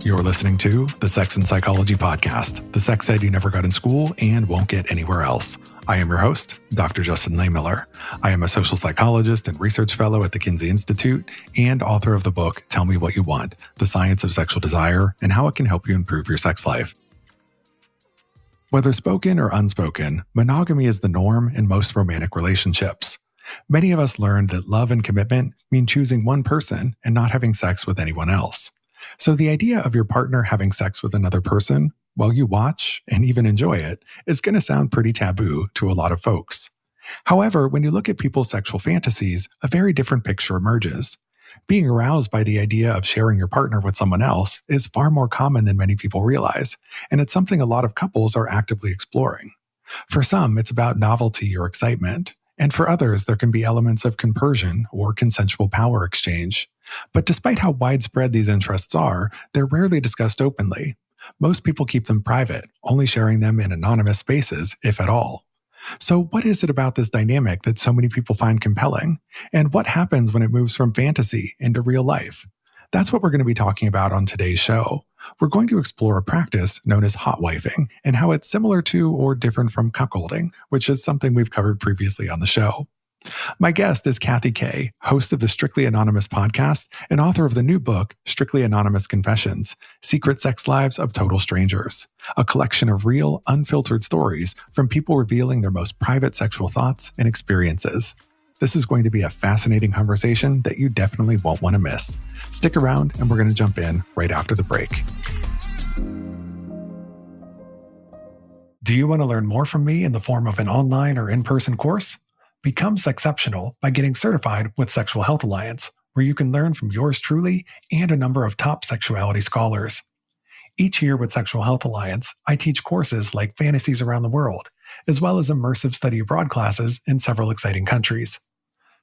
You're listening to the Sex and Psychology Podcast, the sex ed you never got in school and won't get anywhere else. I am your host, Dr. Justin Lehmiller. I am a social psychologist and research fellow at the Kinsey Institute and author of the book, Tell Me What You Want, The Science of Sexual Desire and How It Can Help You Improve Your Sex Life. Whether spoken or unspoken, monogamy is the norm in most romantic relationships. Many of us learned that love and commitment mean choosing one person and not having sex with anyone else. So the idea of your partner having sex with another person while you watch and even enjoy it is going to sound pretty taboo to a lot of folks. However, when you look at people's sexual fantasies, a very different picture emerges. Being aroused by the idea of sharing your partner with someone else is far more common than many people realize, and it's something a lot of couples are actively exploring. For some, it's about novelty or excitement, and for others, there can be elements of compersion or consensual power exchange. But despite how widespread these interests are, they're rarely discussed openly. Most people keep them private, only sharing them in anonymous spaces, if at all. So what is it about this dynamic that so many people find compelling? And what happens when it moves from fantasy into real life? That's what we're going to be talking about on today's show. We're going to explore a practice known as hotwifing and how it's similar to or different from cuckolding, which is something we've covered previously on the show. My guest is Kathy Kay, host of the Strictly Anonymous podcast and author of the new book, Strictly Anonymous Confessions: Secret Sex Lives of Total Strangers, a collection of real, unfiltered stories from people revealing their most private sexual thoughts and experiences. This is going to be a fascinating conversation that you definitely won't want to miss. Stick around and we're going to jump in right after the break. Do you want to learn more from me in the form of an online or in-person course? Become Sexceptional by getting certified with Sexual Health Alliance, where you can learn from yours truly and a number of top sexuality scholars. Each year with Sexual Health Alliance, I teach courses like Fantasies Around the World, as well as immersive study abroad classes in several exciting countries.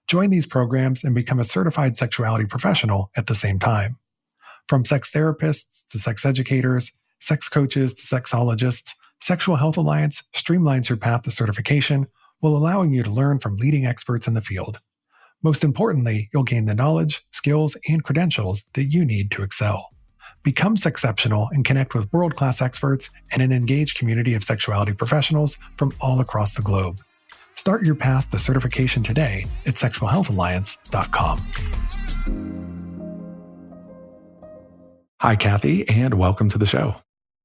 Join these programs and become a certified sexuality professional at the same time. From sex therapists to sex educators, sex coaches to sexologists, Sexual Health Alliance streamlines your path to certification while allowing you to learn from leading experts in the field. Most importantly, you'll gain the knowledge, skills, and credentials that you need to excel. Become Sexceptional and connect with world-class experts and an engaged community of sexuality professionals from all across the globe. Start your path to certification today at sexualhealthalliance.com. Hi, Kathy, and welcome to the show.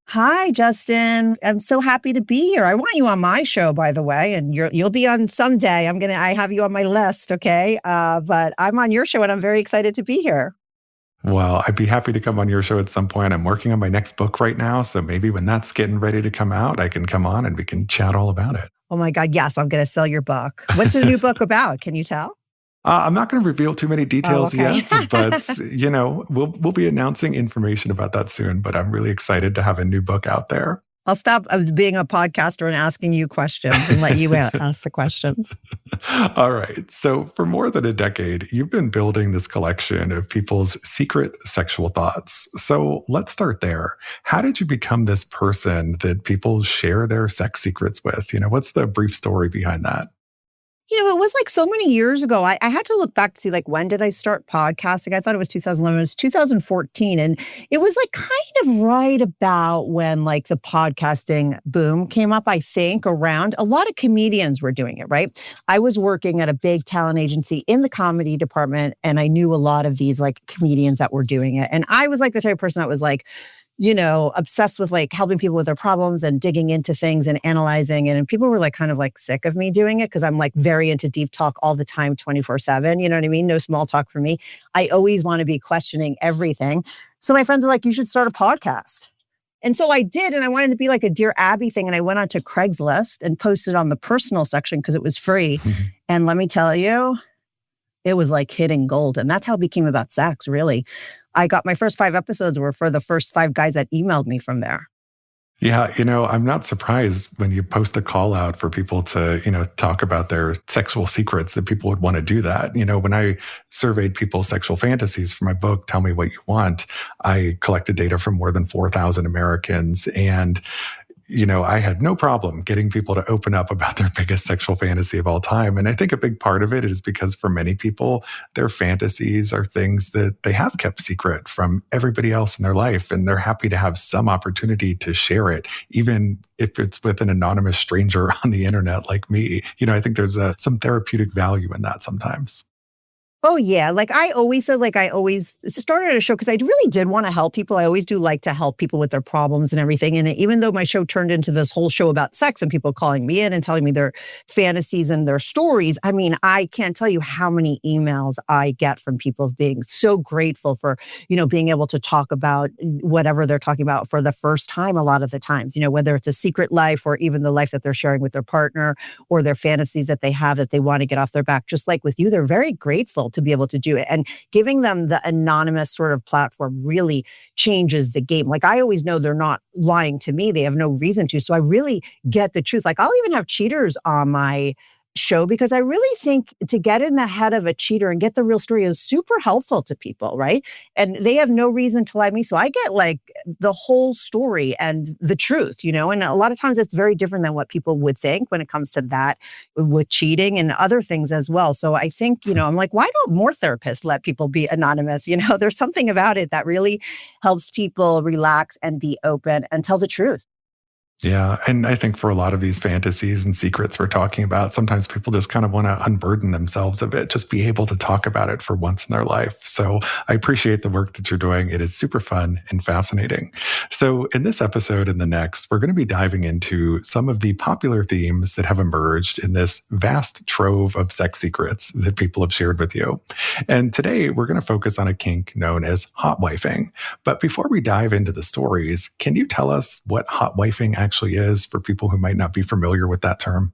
Hi, Justin. I'm so happy to be here. I want you on my show, by the way, and you'll be on someday. I have you on my list, okay? But I'm on your show, and I'm very excited to be here. Well, I'd be happy to come on your show at some point. I'm working on my next book right now, so maybe when that's getting ready to come out, I can come on and we can chat all about it. Oh my God, yes, I'm going to sell your book. What's the new book about? Can you tell? I'm not going to reveal too many details yet, but we'll be announcing information about that soon. But I'm really excited to have a new book out there. I'll stop being a podcaster and asking you questions and let you ask the questions. All right. So for more than a decade, you've been building this collection of people's secret sexual thoughts. So let's start there. How did you become this person that people share their sex secrets with? What's the brief story behind that? It was like so many years ago. I had to look back to see when did I start podcasting? I thought it was 2011. It was 2014. And it was kind of right about when the podcasting boom came up, I think, around. A lot of comedians were doing it, right? I was working at a big talent agency in the comedy department, and I knew a lot of these comedians that were doing it. And I was the type of person that was obsessed with helping people with their problems and digging into things and analyzing it. And people were kind of sick of me doing it because I'm very into deep talk all the time, 24/7. You know what I mean? No small talk for me. I always want to be questioning everything. So my friends were like, you should start a podcast. And so I did. And I wanted to be like a Dear Abby thing. And I went onto Craigslist and posted on the personal section because it was free. And let me tell you, it was hitting gold. And that's how it became about sex, really. I got my first 5 episodes were for the first 5 guys that emailed me from there. Yeah, I'm not surprised when you post a call out for people to, talk about their sexual secrets that people would want to do that. When I surveyed people's sexual fantasies for my book, Tell Me What You Want, I collected data from more than 4,000 Americans. And I had no problem getting people to open up about their biggest sexual fantasy of all time. And I think a big part of it is because for many people, their fantasies are things that they have kept secret from everybody else in their life. And they're happy to have some opportunity to share it, even if it's with an anonymous stranger on the internet like me. I think there's some therapeutic value in that sometimes. Oh, yeah. Like I always said, I always started a show because I really did want to help people. I always do like to help people with their problems and everything. And even though my show turned into this whole show about sex and people calling me in and telling me their fantasies and their stories, I mean, I can't tell you how many emails I get from people being so grateful for, being able to talk about whatever they're talking about for the first time a lot of the times, whether it's a secret life or even the life that they're sharing with their partner or their fantasies that they have that they want to get off their back. Just like with you, they're very grateful to be able to do it. And giving them the anonymous sort of platform really changes the game. Like I always know they're not lying to me. They have no reason to. So I really get the truth. Like I'll even have cheaters on my show because I really think to get in the head of a cheater and get the real story is super helpful to people, right? And they have no reason to lie to me. So I get like the whole story and the truth, and a lot of times it's very different than what people would think when it comes to that with cheating and other things as well. So I think, I'm like, why don't more therapists let people be anonymous? There's something about it that really helps people relax and be open and tell the truth. Yeah. And I think for a lot of these fantasies and secrets we're talking about, sometimes people just kind of want to unburden themselves of it, just be able to talk about it for once in their life. So I appreciate the work that you're doing. It is super fun and fascinating. So in this episode and the next, we're going to be diving into some of the popular themes that have emerged in this vast trove of sex secrets that people have shared with you. And today we're going to focus on a kink known as hotwifing. But before we dive into the stories, can you tell us what hotwifing actually is for people who might not be familiar with that term?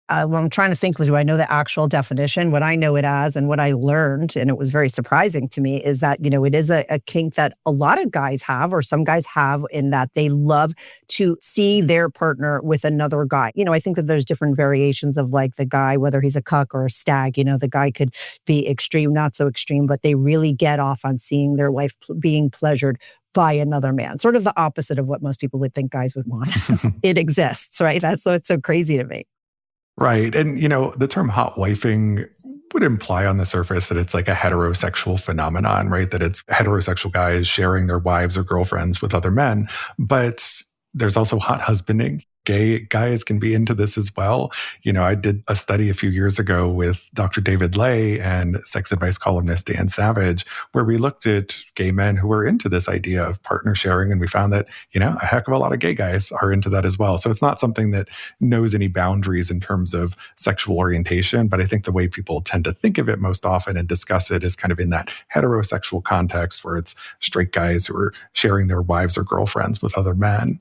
Well, I'm trying to think, do I know the actual definition? What I know it as and what I learned, and it was very surprising to me, is that, it is a kink that a lot of guys have, or some guys have, in that they love to see their partner with another guy. I think that there's different variations of like the guy, whether he's a cuck or a stag, the guy could be extreme, not so extreme, but they really get off on seeing their wife being pleasured by another man, sort of the opposite of what most people would think guys would want. It exists, right? That's so it's so crazy to me. Right. And, the term hotwifing would imply on the surface that it's like a heterosexual phenomenon, right? That it's heterosexual guys sharing their wives or girlfriends with other men. But there's also hot husbanding. Gay guys can be into this as well. I did a study a few years ago with Dr. David Lay and sex advice columnist Dan Savage, where we looked at gay men who were into this idea of partner sharing. And we found that, a heck of a lot of gay guys are into that as well. So it's not something that knows any boundaries in terms of sexual orientation. But I think the way people tend to think of it most often and discuss it is kind of in that heterosexual context where it's straight guys who are sharing their wives or girlfriends with other men.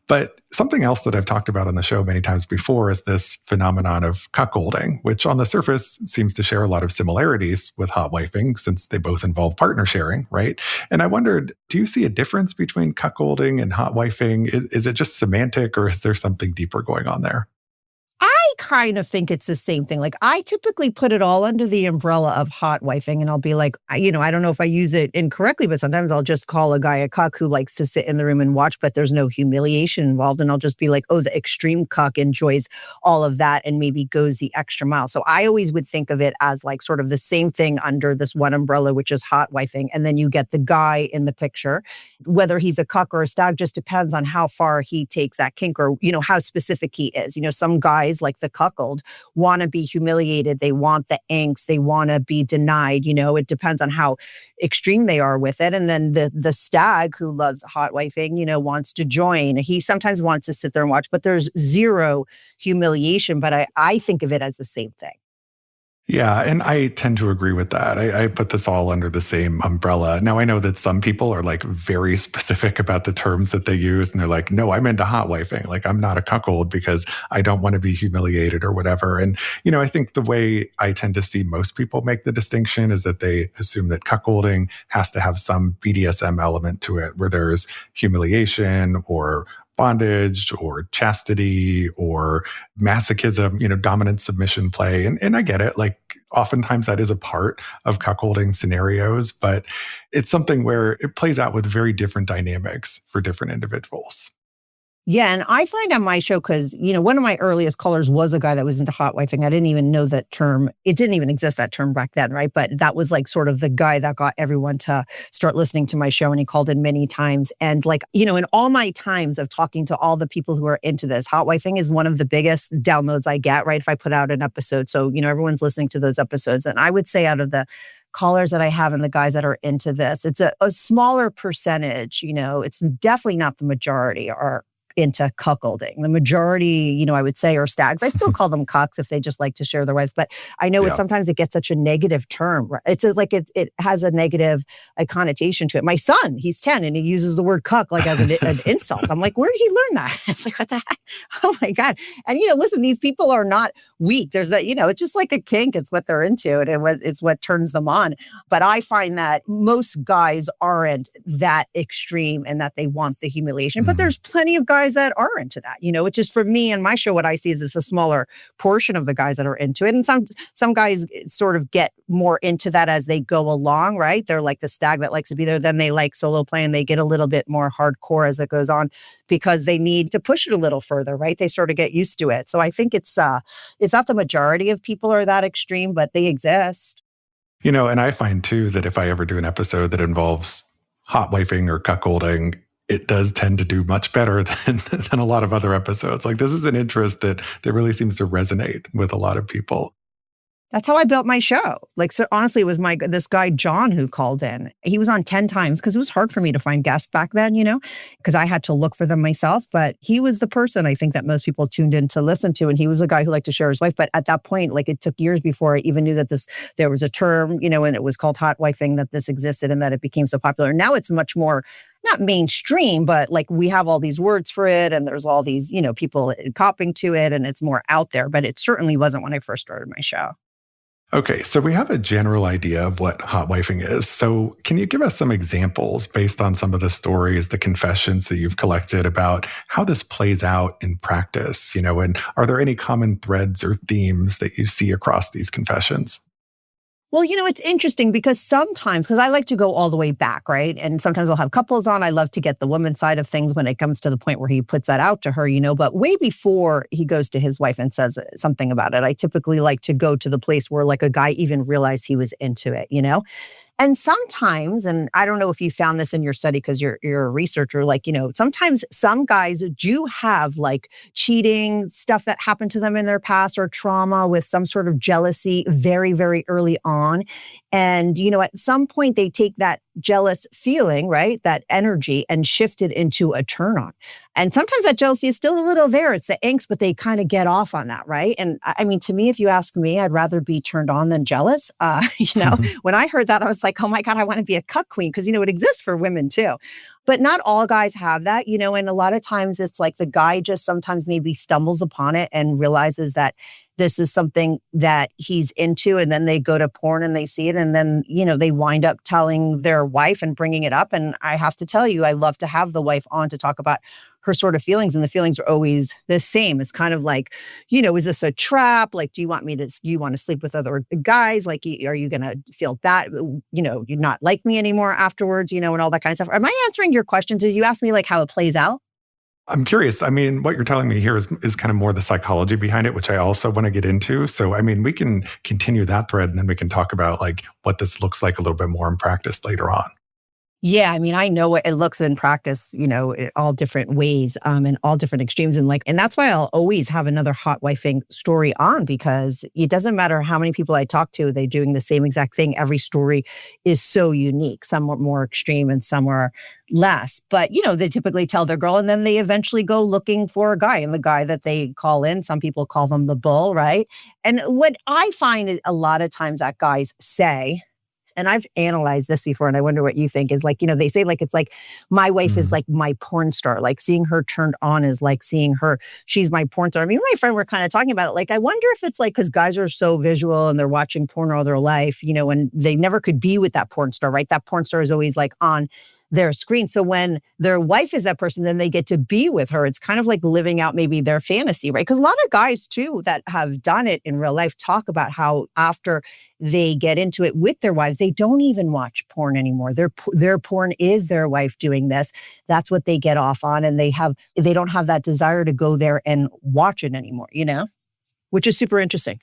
But something else that I've talked about on the show many times before is this phenomenon of cuckolding, which on the surface seems to share a lot of similarities with hotwifing since they both involve partner sharing, right? And I wondered, do you see a difference between cuckolding and hotwifing? Is it just semantic or is there something deeper going on there? I kind of think it's the same thing. Like I typically put it all under the umbrella of hotwifing, and I'll be like, I don't know if I use it incorrectly, but sometimes I'll just call a guy a cuck who likes to sit in the room and watch, but there's no humiliation involved. And I'll just be like, oh, the extreme cuck enjoys all of that and maybe goes the extra mile. So I always would think of it as like sort of the same thing under this one umbrella, which is hotwifing. And then you get the guy in the picture, whether he's a cuck or a stag, just depends on how far he takes that kink or, how specific he is. Some guys like the cuckold want to be humiliated. They want the angst. They want to be denied. It depends on how extreme they are with it. And then the stag who loves hotwifing, wants to join. He sometimes wants to sit there and watch, but there's zero humiliation. But I think of it as the same thing. Yeah, and I tend to agree with that. I put this all under the same umbrella. Now, I know that some people are like very specific about the terms that they use, and they're like, no, I'm into hotwifing. Like, I'm not a cuckold because I don't want to be humiliated or whatever. And, I think the way I tend to see most people make the distinction is that they assume that cuckolding has to have some BDSM element to it, where there's humiliation or bondage or chastity or masochism, dominant submission play. And I get it. Like oftentimes that is a part of cuckolding scenarios, but it's something where it plays out with very different dynamics for different individuals. Yeah, and I find on my show, because, one of my earliest callers was a guy that was into hot wifing. I didn't even know that term. It didn't even exist, that term, back then, right? But that was like sort of the guy that got everyone to start listening to my show, and he called in many times. And like, in all my times of talking to all the people who are into this, hot wifing is one of the biggest downloads I get, right? If I put out an episode. So, everyone's listening to those episodes. And I would say out of the callers that I have and the guys that are into this, it's a smaller percentage, it's definitely not the majority are into cuckolding. The majority, I would say, are stags. I still call them cucks if they just like to share their wives, but I know sometimes it gets such a negative term. Right? It has a negative connotation to it. My son, he's 10 and he uses the word cuck like as an insult. I'm like, where did he learn that? It's like, what the heck? Oh my God. And listen, these people are not weak. There's that, it's just like a kink. It's what they're into and it's what turns them on. But I find that most guys aren't that extreme and that they want the humiliation, but there's plenty of guys that are into that. It's just, for me and my show, what I see is it's a smaller portion of the guys that are into it. And some guys sort of get more into that as they go along, right? They're like the stag that likes to be there. Then they like solo play and they get a little bit more hardcore as it goes on because they need to push it a little further, right? They sort of get used to it. So I think it's not the majority of people are that extreme, but they exist. And I find too that if I ever do an episode that involves hot wifing or cuckolding, it does tend to do much better than a lot of other episodes. Like, this is an interest that really seems to resonate with a lot of people. That's how I built my show. Like, so honestly, it was this guy, John, who called in. He was on 10 times because it was hard for me to find guests back then, because I had to look for them myself. But he was the person I think that most people tuned in to listen to. And he was a guy who liked to share his wife. But at that point, like, it took years before I even knew that there was a term, and it was called hot wifing, that this existed and that it became so popular. Now it's much more, not mainstream, but like we have all these words for it and there's all these, people copying to it and it's more out there. But it certainly wasn't when I first started my show. Okay, so we have a general idea of what hot wifing is. So can you give us some examples based on some of the stories, the confessions that you've collected about how this plays out in practice? And are there any common threads or themes that you see across these confessions? Well, it's interesting because sometimes, because I like to go all the way back, right? And sometimes I'll have couples on. I love to get the woman's side of things when it comes to the point where he puts that out to her, but way before he goes to his wife and says something about it, I typically like to go to the place where like a guy even realized he was into it, And sometimes, and I don't know if you found this in your study because you're a researcher, like, sometimes some guys do have like cheating, stuff that happened to them in their past or trauma with some sort of jealousy very, very early on. And, at some point they take that jealous feeling, right, that energy and shift it into a turn on. And sometimes that jealousy is still a little there. It's the angst, but they kind of get off on that, right? And I mean, to me, if you ask me, I'd rather be turned on than jealous. When I heard that, I was like, oh my God, I want to be a cuck queen because, it exists for women too. But not all guys have that, and a lot of times it's like the guy just sometimes maybe stumbles upon it and realizes that this is something that he's into. And then they go to porn and they see it. And then, they wind up telling their wife and bringing it up. And I have to tell you, I love to have the wife on to talk about her sort of feelings. And the feelings are always the same. It's kind of like, is this a trap? Like, do you want to sleep with other guys? Like, are you going to feel bad? You're not like me anymore afterwards, and all that kind of stuff. Am I answering your question? Did you ask me like how it plays out? I'm curious. I mean, what you're telling me here is kind of more the psychology behind it, which I also want to get into. So, I mean, we can continue that thread and then we can talk about like what this looks like a little bit more in practice later on. Yeah, I mean, I know what it looks in practice, all different ways and all different extremes. And that's why I'll always have another hot wifing story on because it doesn't matter how many people I talk to, they're doing the same exact thing. Every story is so unique. Some are more extreme and some are less. But, they typically tell their girl and then they eventually go looking for a guy. And the guy that they call in, some people call them the bull, right? And what I find a lot of times that guys say, and I've analyzed this before, and I wonder what you think, is like, they say like, it's like, my wife is like my porn star. Like seeing her turned on is like seeing her, she's my porn star. I mean, my friend were kind of talking about it. Like, I wonder if it's like, because guys are so visual and they're watching porn all their life, and they never could be with that porn star, right? That porn star is always like on their screen. So when their wife is that person, then they get to be with her. It's kind of like living out maybe their fantasy, right? Because a lot of guys too that have done it in real life talk about how after they get into it with their wives, they don't even watch porn anymore. Their porn is their wife doing this. That's what they get off on, and they don't have that desire to go there and watch it anymore, which is super interesting.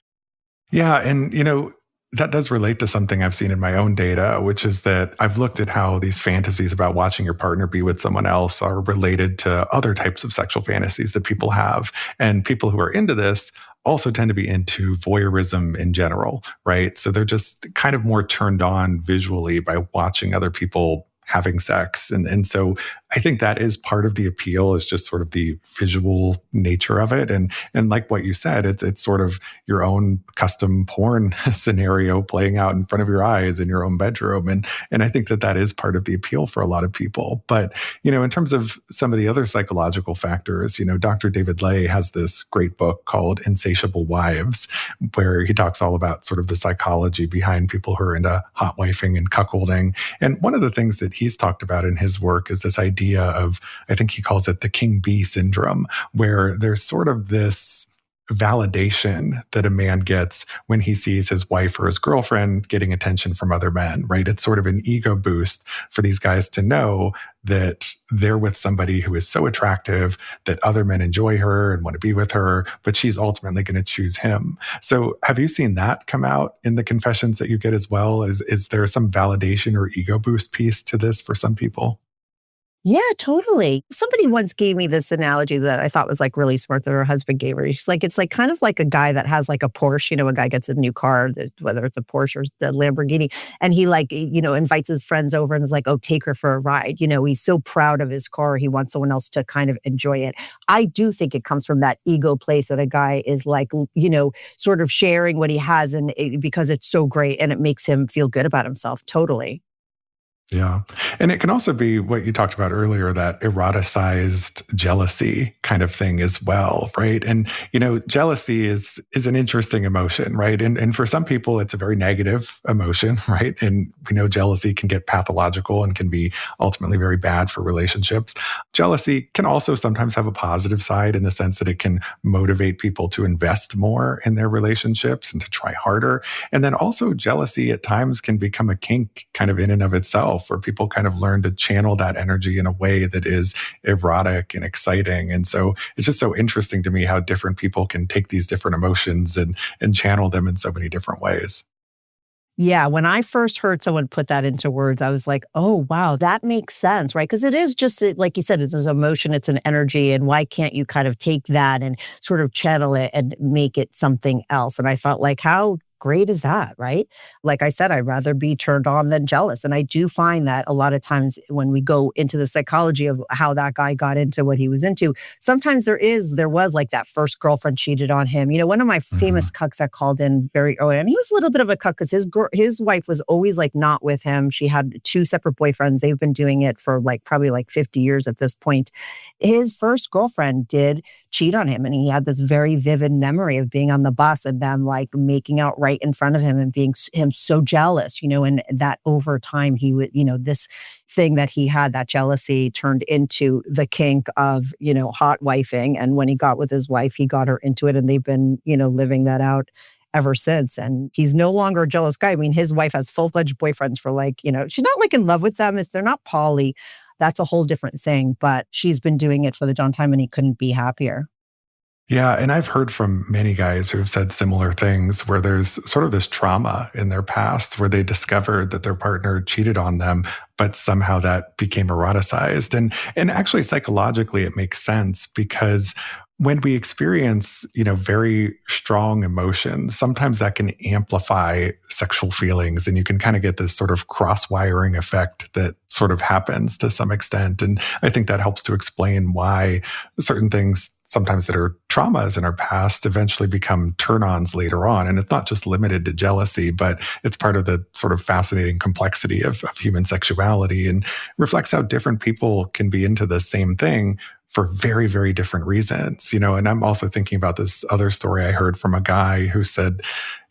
Yeah. And, that does relate to something I've seen in my own data, which is that I've looked at how these fantasies about watching your partner be with someone else are related to other types of sexual fantasies that people have. And people who are into this also tend to be into voyeurism in general, right? So they're just kind of more turned on visually by watching other people having sex. And so I think that is part of the appeal, is just sort of the visual nature of it. And like what you said, it's sort of your own custom porn scenario playing out in front of your eyes in your own bedroom. And I think that is part of the appeal for a lot of people. But, in terms of some of the other psychological factors, Dr. David Ley has this great book called Insatiable Wives, where he talks all about sort of the psychology behind people who are into hotwifing and cuckolding. And one of the things that he's talked about in his work is this idea of, I think he calls it the king bee syndrome, where there's sort of this validation that a man gets when he sees his wife or his girlfriend getting attention from other men, right? It's sort of an ego boost for these guys to know that they're with somebody who is so attractive that other men enjoy her and want to be with her, but she's ultimately going to choose him. So have you seen that come out in the confessions that you get as well? Is there some validation or ego boost piece to this for some people? Yeah, totally. Somebody once gave me this analogy that I thought was like really smart that her husband gave her. She's like, it's like kind of like a guy that has like a Porsche, a guy gets a new car, whether it's a Porsche or the Lamborghini, and he invites his friends over and is like, oh, take her for a ride. He's so proud of his car. He wants someone else to kind of enjoy it. I do think it comes from that ego place that a guy is like, sort of sharing what he has because it's so great and it makes him feel good about himself. Totally. Yeah. And it can also be what you talked about earlier, that eroticized jealousy kind of thing as well, right? And, jealousy is an interesting emotion, right? And for some people, it's a very negative emotion, right? And we know jealousy can get pathological and can be ultimately very bad for relationships. Jealousy can also sometimes have a positive side in the sense that it can motivate people to invest more in their relationships and to try harder. And then also jealousy at times can become a kink kind of in and of itself, where people kind of learn to channel that energy in a way that is erotic and exciting. And so it's just so interesting to me how different people can take these different emotions and channel them in so many different ways. Yeah, when I first heard someone put that into words, I was like, oh, wow, that makes sense, right? Because it is just, like you said, it's an emotion, it's an energy. And why can't you kind of take that and sort of channel it and make it something else? And I felt like, how great is that, right? Like I said, I'd rather be turned on than jealous. And I do find that a lot of times when we go into the psychology of how that guy got into what he was into, sometimes there was like that first girlfriend cheated on him. One of my famous cucks that called in very early, and he was a little bit of a cuck because his wife was always like not with him. She had two separate boyfriends. They've been doing it for probably 50 years at this point. His first girlfriend did cheat on him, and he had this very vivid memory of being on the bus and them like making out right in front of him and being him so jealous, and that over time he would, this thing that he had, that jealousy turned into the kink of, hot wifing. And when he got with his wife, he got her into it, and they've been, living that out ever since. And he's no longer a jealous guy. I mean, his wife has full-fledged boyfriends for she's not like in love with them. If they're not poly, that's a whole different thing, but she's been doing it for the John time and he couldn't be happier. Yeah. And I've heard from many guys who have said similar things, where there's sort of this trauma in their past where they discovered that their partner cheated on them, but somehow that became eroticized. And actually psychologically, it makes sense, because when we experience, very strong emotions, sometimes that can amplify sexual feelings, and you can kind of get this sort of cross-wiring effect that sort of happens to some extent. And I think that helps to explain why certain things sometimes that are traumas in our past eventually become turn-ons later on. And it's not just limited to jealousy, but it's part of the sort of fascinating complexity of human sexuality, and reflects how different people can be into the same thing for very, very different reasons, and I'm also thinking about this other story I heard from a guy who said,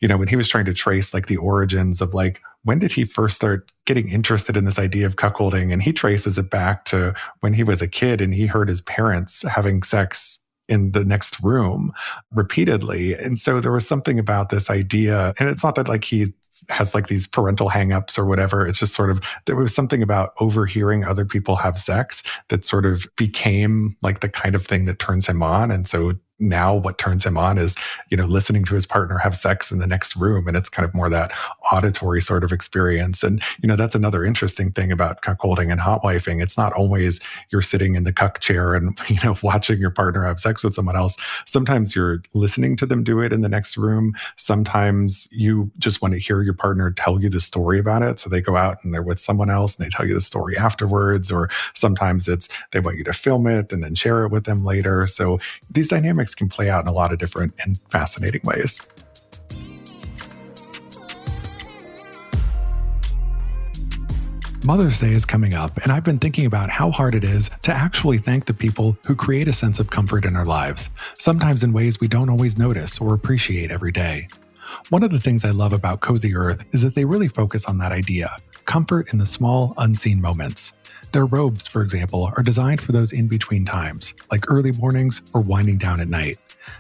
when he was trying to trace like the origins of like when did he first start getting interested in this idea of cuckolding? And he traces it back to when he was a kid and he heard his parents having sex in the next room repeatedly. And so there was something about this idea, and it's not that like he has like these parental hangups or whatever. It's just sort of, there was something about overhearing other people have sex that sort of became like the kind of thing that turns him on. And so now what turns him on is, listening to his partner have sex in the next room. And it's kind of more that auditory sort of experience. And, that's another interesting thing about cuckolding and hotwifing. It's not always you're sitting in the cuck chair and, watching your partner have sex with someone else. Sometimes you're listening to them do it in the next room. Sometimes you just want to hear your partner tell you the story about it. So they go out and they're with someone else and they tell you the story afterwards. Or sometimes it's they want you to film it and then share it with them later. So these dynamics can play out in a lot of different and fascinating ways. Mother's Day is coming up, and I've been thinking about how hard it is to actually thank the people who create a sense of comfort in our lives, sometimes in ways we don't always notice or appreciate every day. One of the things I love about Cozy Earth is that they really focus on that idea, comfort in the small, unseen moments. Their robes, for example, are designed for those in-between times, like early mornings or winding down at night.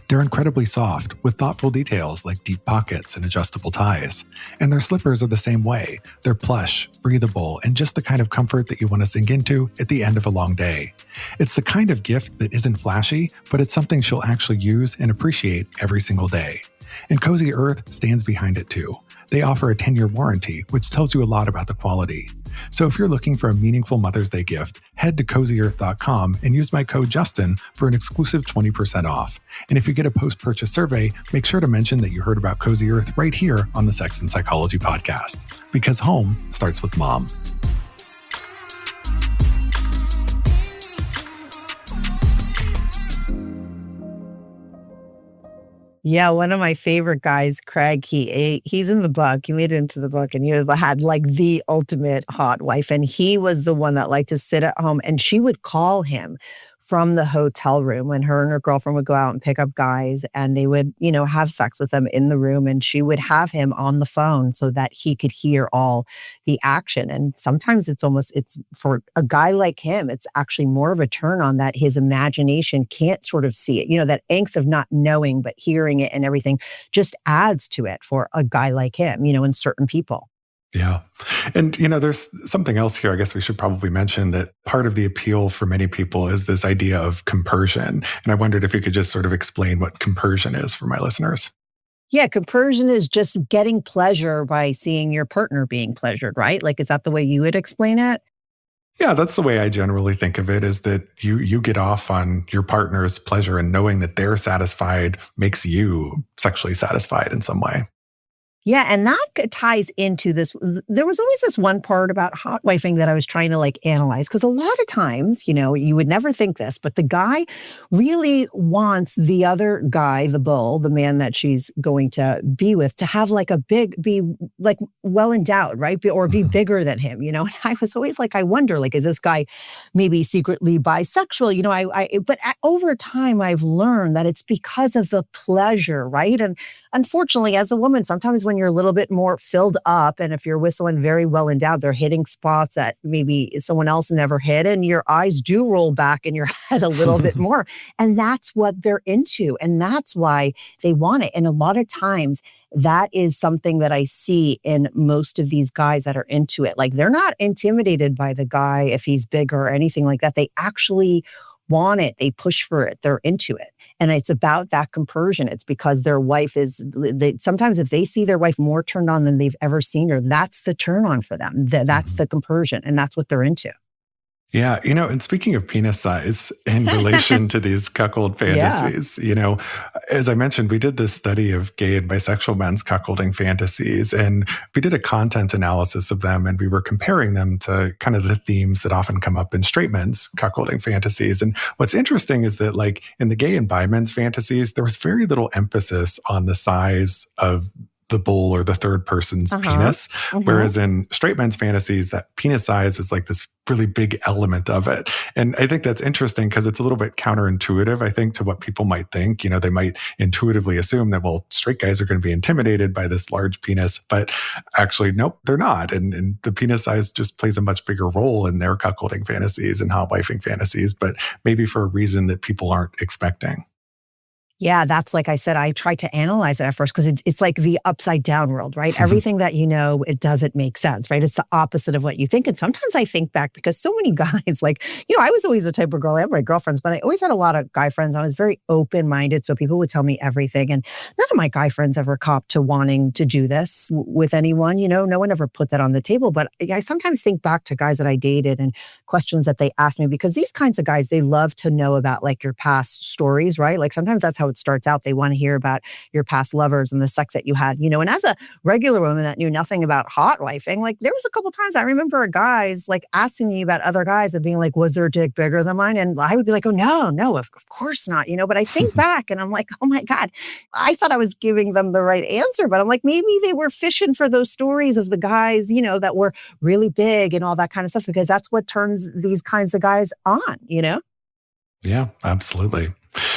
They're incredibly soft, with thoughtful details like deep pockets and adjustable ties. And their slippers are the same way. They're plush, breathable, and just the kind of comfort that you want to sink into at the end of a long day. It's the kind of gift that isn't flashy, but it's something she'll actually use and appreciate every single day. And Cozy Earth stands behind it too. They offer a 10-year warranty, which tells you a lot about the quality. So if you're looking for a meaningful Mother's Day gift, head to cozyearth.com and use my code Justin for an exclusive 20% off. And if you get a post-purchase survey, make sure to mention that you heard about Cozy Earth right here on the Sex and Psychology podcast. Because home starts with mom. Yeah, one of my favorite guys, Craig, he's in the book. He made it into the book, and he had like the ultimate hot wife. And he was the one that liked to sit at home, and she would call him from the hotel room when her and her girlfriend would go out and pick up guys, and they would, have sex with them in the room, and she would have him on the phone so that he could hear all the action. And sometimes it's for a guy like him, it's actually more of a turn on that his imagination can't sort of see it. That angst of not knowing, but hearing it and everything just adds to it for a guy like him, and certain people. Yeah. And, there's something else here I guess we should probably mention, that part of the appeal for many people is this idea of compersion. And I wondered if you could just sort of explain what compersion is for my listeners. Yeah, compersion is just getting pleasure by seeing your partner being pleasured, right? Like, is that the way you would explain it? Yeah, that's the way I generally think of it, is that you get off on your partner's pleasure, and knowing that they're satisfied makes you sexually satisfied in some way. Yeah, and that ties into this. There was always this one part about hotwifing that I was trying to analyze, because a lot of times, you would never think this, but the guy really wants the other guy, the bull, the man that she's going to be with, to have be well endowed, right? Or be bigger than him, And I was always I wonder, is this guy maybe secretly bisexual? But over time, I've learned that it's because of the pleasure, right? And unfortunately, as a woman, sometimes when you're a little bit more filled up, and if you're with someone very well endowed, they're hitting spots that maybe someone else never hit, and your eyes do roll back in your head a little bit more. And that's what they're into. And that's why they want it. And a lot of times that is something that I see in most of these guys that are into it. They're not intimidated by the guy if he's big or anything like that. They actually want it. They push for it. They're into it. And it's about that compersion. It's because their wife sometimes if they see their wife more turned on than they've ever seen her, that's the turn on for them. That's the compersion. And that's what they're into. Yeah. And speaking of penis size in relation to these cuckold fantasies, as I mentioned, we did this study of gay and bisexual men's cuckolding fantasies, and we did a content analysis of them, and we were comparing them to kind of the themes that often come up in straight men's cuckolding fantasies. And what's interesting is that in the gay and bi men's fantasies, there was very little emphasis on the size of the bull or the third person's penis. Whereas in straight men's fantasies, that penis size is like this really big element of it. And I think that's interesting because it's a little bit counterintuitive, I think, to what people might think. You know, they might intuitively assume that, well, straight guys are going to be intimidated by this large penis, but actually, nope, they're not. And the penis size just plays a much bigger role in their cuckolding fantasies and hotwifing fantasies, but maybe for a reason that people aren't expecting. Yeah, that's like I said, I tried to analyze it at first because it's like the upside down world, right? Everything that you know, it doesn't make sense, right? It's the opposite of what you think. And sometimes I think back because so many guys, like, you know, I was always the type of girl, I had my girlfriends, but I always had a lot of guy friends. I was very open-minded, so people would tell me everything. And none of my guy friends ever copped to wanting to do this with anyone, you know, no one ever put that on the table. But I sometimes think back to guys that I dated and questions that they asked me, because these kinds of guys, they love to know about like your past stories, right? Like sometimes that's how it starts out. They want to hear about your past lovers and the sex that you had, you know. And as a regular woman that knew nothing about hotwifing, like there was a couple times I remember guys like asking me about other guys and being like, was their dick bigger than mine? And I would be like, oh, no, of course not, you know. But I think back and I'm like, oh my God, I thought I was giving them the right answer, but I'm like, maybe they were fishing for those stories of the guys, you know, that were really big and all that kind of stuff, because that's what turns these kinds of guys on, you know? Yeah, absolutely.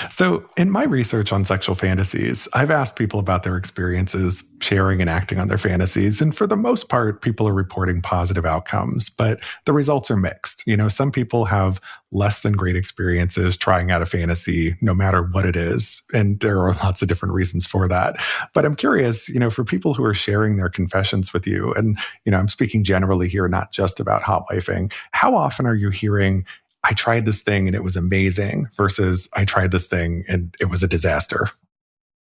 So in my research on sexual fantasies, I've asked people about their experiences sharing and acting on their fantasies. And for the most part, people are reporting positive outcomes, but the results are mixed. You know, some people have less than great experiences trying out a fantasy, no matter what it is. And there are lots of different reasons for that. But I'm curious, you know, for people who are sharing their confessions with you, and, you know, I'm speaking generally here, not just about hotwifing, how often are you hearing, I tried this thing and it was amazing, versus I tried this thing and it was a disaster?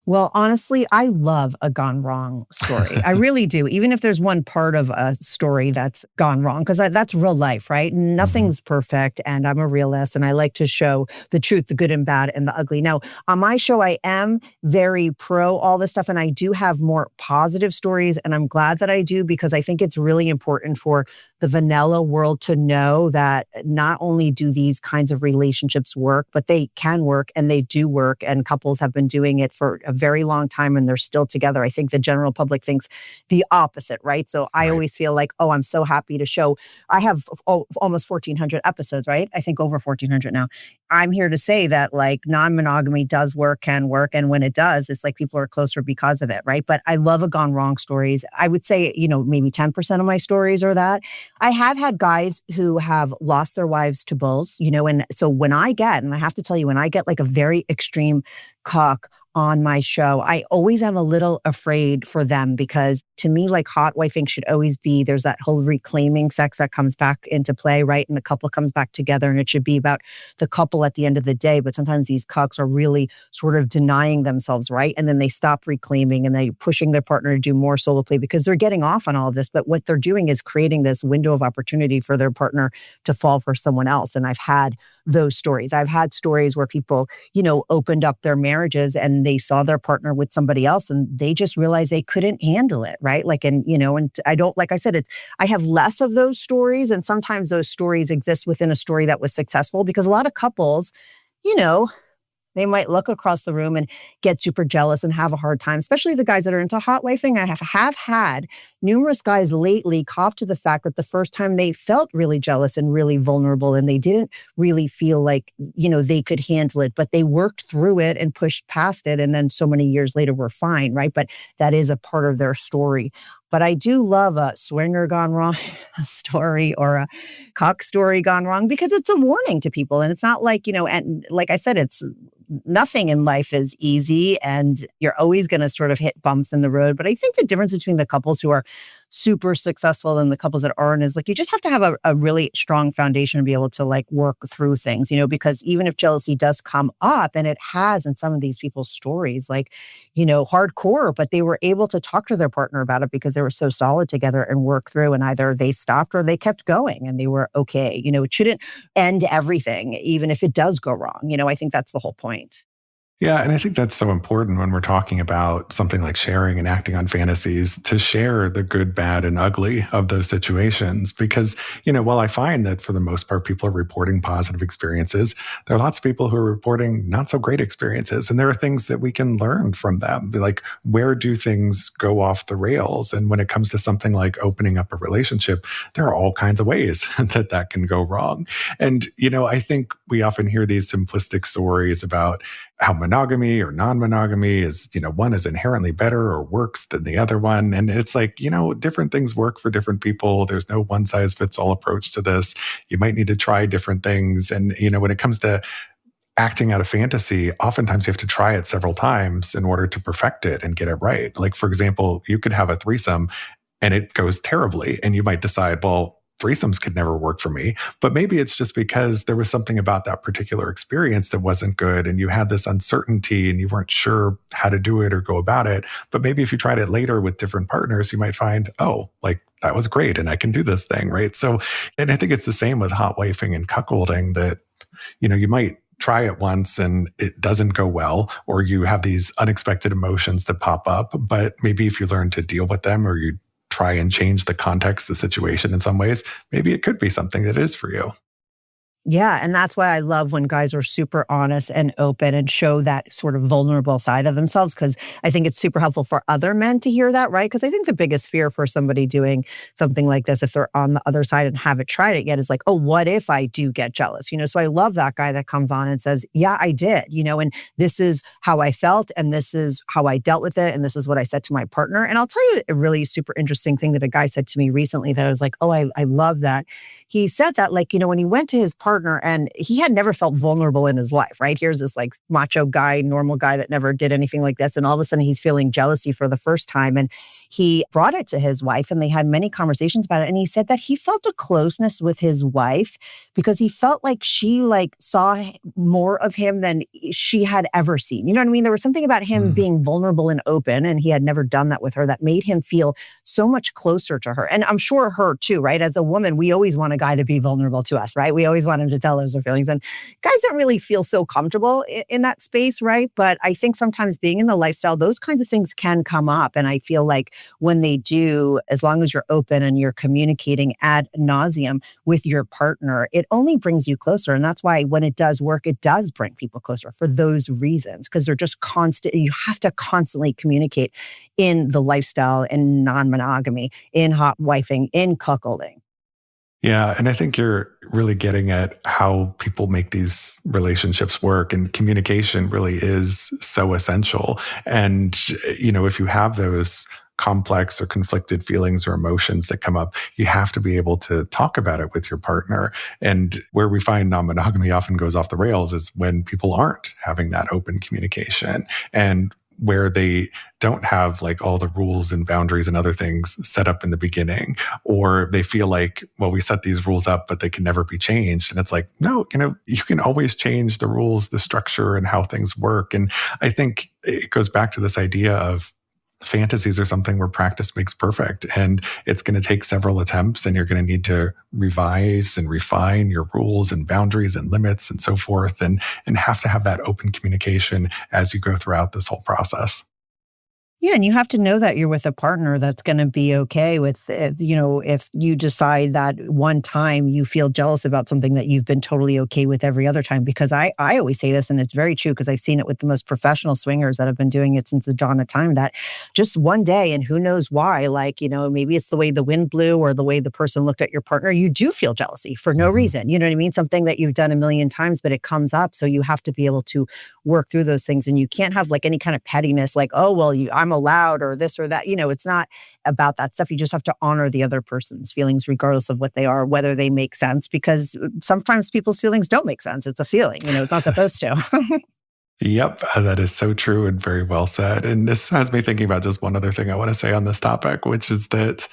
Well, honestly, I love a gone wrong story. I really do. Even if there's one part of a story that's gone wrong, because that's real life, right? Nothing's perfect. And I'm a realist and I like to show the truth, the good and bad and the ugly. Now, on my show, I am very pro all this stuff. And I do have more positive stories. And I'm glad that I do, because I think it's really important for the vanilla world to know that not only do these kinds of relationships work, but they can work and they do work. And couples have been doing it for a very long time and they're still together. I think the general public thinks the opposite, right? So I always feel like, oh, I'm so happy to show. I have almost 1,400 episodes, right? I think over 1,400 now. I'm here to say that like non-monogamy does work, can work. And when it does, it's like people are closer because of it, right? But I love a gone wrong stories. I would say, you know, maybe 10% of my stories are that. I have had guys who have lost their wives to bulls, you know, and so when I get, and I have to tell you, when I get like a very extreme cock on my show, I always am a little afraid for them, because to me, like hotwifing should always be, there's that whole reclaiming sex that comes back into play, right? And the couple comes back together and it should be about the couple at the end of the day. But sometimes these cucks are really sort of denying themselves, right? And then they stop reclaiming and they're pushing their partner to do more solo play because they're getting off on all of this. But what they're doing is creating this window of opportunity for their partner to fall for someone else. And I've had those stories. I've had stories where people, you know, opened up their marriages and they saw their partner with somebody else and they just realized they couldn't handle it, right? Like, and, you know, and I don't, like I said, I have less of those stories. And sometimes those stories exist within a story that was successful, because a lot of couples, you know, they might look across the room and get super jealous and have a hard time, especially the guys that are into hotwifing. I have had numerous guys lately cop to the fact that the first time they felt really jealous and really vulnerable and they didn't really feel like, you know, they could handle it, but they worked through it and pushed past it. And then so many years later, we're fine, right? But that is a part of their story. But I do love a swinger gone wrong story or a cock story gone wrong, because it's a warning to people. And it's not like, you know, and like I said, it's nothing in life is easy and you're always going to sort of hit bumps in the road. But I think the difference between the couples who are super successful and the couples that aren't is like, you just have to have a really strong foundation to be able to like work through things, you know, because even if jealousy does come up, and it has in some of these people's stories, like, you know, hardcore, but they were able to talk to their partner about it because they were so solid together and work through, and either they stopped or they kept going and they were okay. You know, it shouldn't end everything, even if it does go wrong. You know, I think that's the whole point. Yeah, and I think that's so important when we're talking about something like sharing and acting on fantasies to share the good, bad, and ugly of those situations. Because, while I find that for the most part, people are reporting positive experiences, there are lots of people who are reporting not so great experiences. And there are things that we can learn from them. Like, where do things go off the rails? And when it comes to something like opening up a relationship, there are all kinds of ways that can go wrong. And, I think we often hear these simplistic stories about how monogamy or non-monogamy is, one is inherently better or works than the other one. And it's like, different things work for different people. There's no one size fits all approach to this. You might need to try different things. And, when it comes to acting out a fantasy, oftentimes you have to try it several times in order to perfect it and get it right. Like, for example, you could have a threesome and it goes terribly. And you might decide, well, threesomes could never work for me. But maybe it's just because there was something about that particular experience that wasn't good. And you had this uncertainty and you weren't sure how to do it or go about it. But maybe if you tried it later with different partners, you might find, oh, like that was great. And I can do this thing, right? So, and I think it's the same with hotwifing and cuckolding that, you might try it once and it doesn't go well, or you have these unexpected emotions that pop up. But maybe if you learn to deal with them or you try and change the context, the situation in some ways, maybe it could be something that is for you. Yeah. And that's why I love when guys are super honest and open and show that sort of vulnerable side of themselves, because I think it's super helpful for other men to hear that, right? Because I think the biggest fear for somebody doing something like this, if they're on the other side and haven't tried it yet, is like, oh, what if I do get jealous? So I love that guy that comes on and says, yeah, I did, and this is how I felt and this is how I dealt with it. And this is what I said to my partner. And I'll tell you a really super interesting thing that a guy said to me recently that I was like, oh, I love that. He said that, like, when he went to his partner and he had never felt vulnerable in his life, right? Here's this like macho guy, normal guy that never did anything like this. And all of a sudden he's feeling jealousy for the first time. And he brought it to his wife and they had many conversations about it. And he said that he felt a closeness with his wife because he felt like she saw more of him than she had ever seen. You know what I mean? There was something about him being vulnerable and open, and he had never done that with her, that made him feel so much closer to her. And I'm sure her too, right? As a woman, we always want a guy to be vulnerable to us, right? We always want him to tell us our feelings. And guys don't really feel so comfortable in that space, right? But I think sometimes being in the lifestyle, those kinds of things can come up. And I feel like when they do, as long as you're open and you're communicating ad nauseum with your partner, it only brings you closer. And that's why when it does work, it does bring people closer for those reasons, because they're just constant. You have to constantly communicate in the lifestyle, in non-monogamy, in hotwifing, in cuckolding. Yeah. And I think you're really getting at how people make these relationships work, and communication really is so essential. And, if you have those complex or conflicted feelings or emotions that come up, you have to be able to talk about it with your partner. And where we find non-monogamy often goes off the rails is when people aren't having that open communication, and where they don't have like all the rules and boundaries and other things set up in the beginning, or they feel like, well, we set these rules up, but they can never be changed. And it's like, no, you can always change the rules, the structure, and how things work. And I think it goes back to this idea of fantasies are something where practice makes perfect, and it's going to take several attempts, and you're going to need to revise and refine your rules and boundaries and limits and so forth, and have to have that open communication as you go throughout this whole process. Yeah, and you have to know that you're with a partner that's going to be okay with, if you decide that one time you feel jealous about something that you've been totally okay with every other time. Because I always say this, and it's very true, because I've seen it with the most professional swingers that have been doing it since the dawn of time, that just one day, and who knows why, maybe it's the way the wind blew or the way the person looked at your partner, you do feel jealousy for no reason. You know what I mean? Something that you've done a million times, but it comes up. So you have to be able to work through those things, and you can't have any kind of pettiness, like, oh, well, I'm allowed or this or that. It's not about that stuff. You just have to honor the other person's feelings, regardless of what they are, whether they make sense, because sometimes people's feelings don't make sense. It's a feeling, it's not supposed to. Yep, that is so true and very well said. And this has me thinking about just one other thing I want to say on this topic, which is that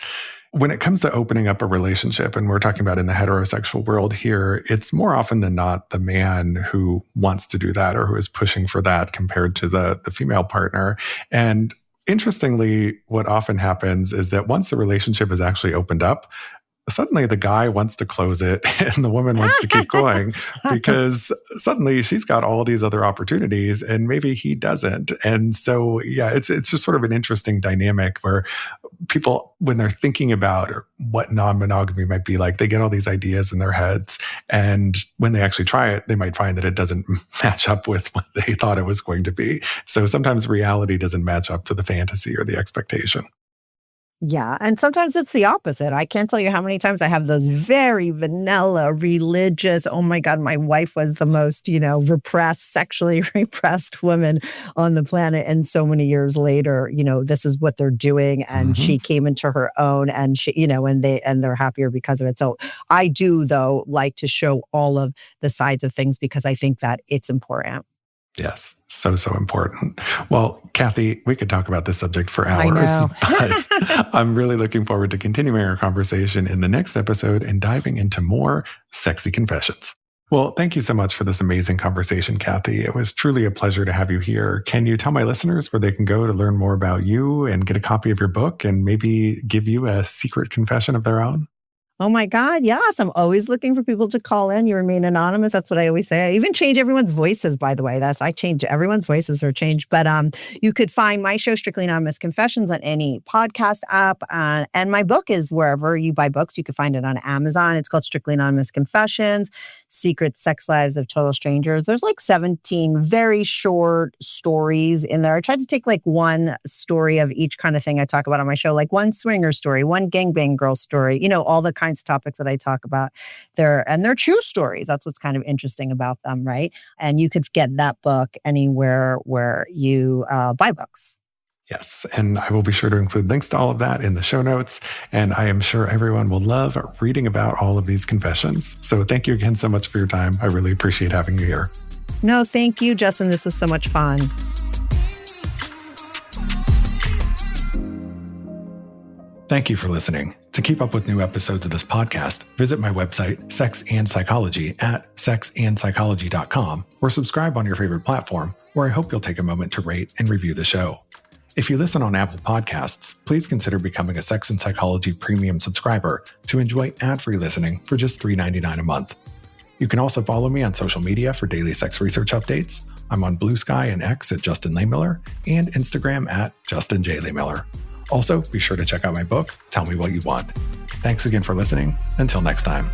when it comes to opening up a relationship, and we're talking about in the heterosexual world here, it's more often than not the man who wants to do that or who is pushing for that compared to the female partner. And interestingly, what often happens is that once the relationship is actually opened up, suddenly the guy wants to close it and the woman wants to keep going because suddenly she's got all these other opportunities and maybe he doesn't. And so, yeah, it's just sort of an interesting dynamic where people, when they're thinking about what non-monogamy might be like, they get all these ideas in their heads. And when they actually try it, they might find that it doesn't match up with what they thought it was going to be. So sometimes reality doesn't match up to the fantasy or the expectation. Yeah. And sometimes it's the opposite. I can't tell you how many times I have those very vanilla, religious, oh my God, my wife was the most, repressed, sexually repressed woman on the planet. And so many years later, this is what they're doing. And she came into her own and she, and they're happier because of it. So I do, though, like to show all of the sides of things because I think that it's important. Yes, so important. Well, Kathy, we could talk about this subject for hours, but I'm really looking forward to continuing our conversation in the next episode and diving into more sexy confessions. Well, thank you so much for this amazing conversation, Kathy. It was truly a pleasure to have you here. Can you tell my listeners where they can go to learn more about you and get a copy of your book and maybe give you a secret confession of their own? Oh my God, yes. I'm always looking for people to call in. You remain anonymous. That's what I always say. I even change everyone's voices, by the way. I change everyone's voices are changed. But you could find my show, Strictly Anonymous Confessions, on any podcast app. And my book is wherever you buy books. You can find it on Amazon. It's called Strictly Anonymous Confessions, Secret Sex Lives of Total Strangers. There's like 17 very short stories in there. I tried to take like one story of each kind of thing I talk about on my show, like one swinger story, one gangbang girl story, all the kinds of topics that I talk about there. And they're true stories. That's what's kind of interesting about them, right? And you could get that book anywhere where you buy books. Yes, and I will be sure to include links to all of that in the show notes. And I am sure everyone will love reading about all of these confessions. So thank you again so much for your time. I really appreciate having you here. No, thank you, Justin. This was so much fun. Thank you for listening. To keep up with new episodes of this podcast, visit my website, Sex and Psychology, at sexandpsychology.com, or subscribe on your favorite platform, where I hope you'll take a moment to rate and review the show. If you listen on Apple Podcasts, please consider becoming a Sex and Psychology Premium subscriber to enjoy ad-free listening for just $3.99 a month. You can also follow me on social media for daily sex research updates. I'm on Blue Sky and X at Justin Lehmiller and Instagram at Justin J. Lehmiller. Also, be sure to check out my book, Tell Me What You Want. Thanks again for listening. Until next time.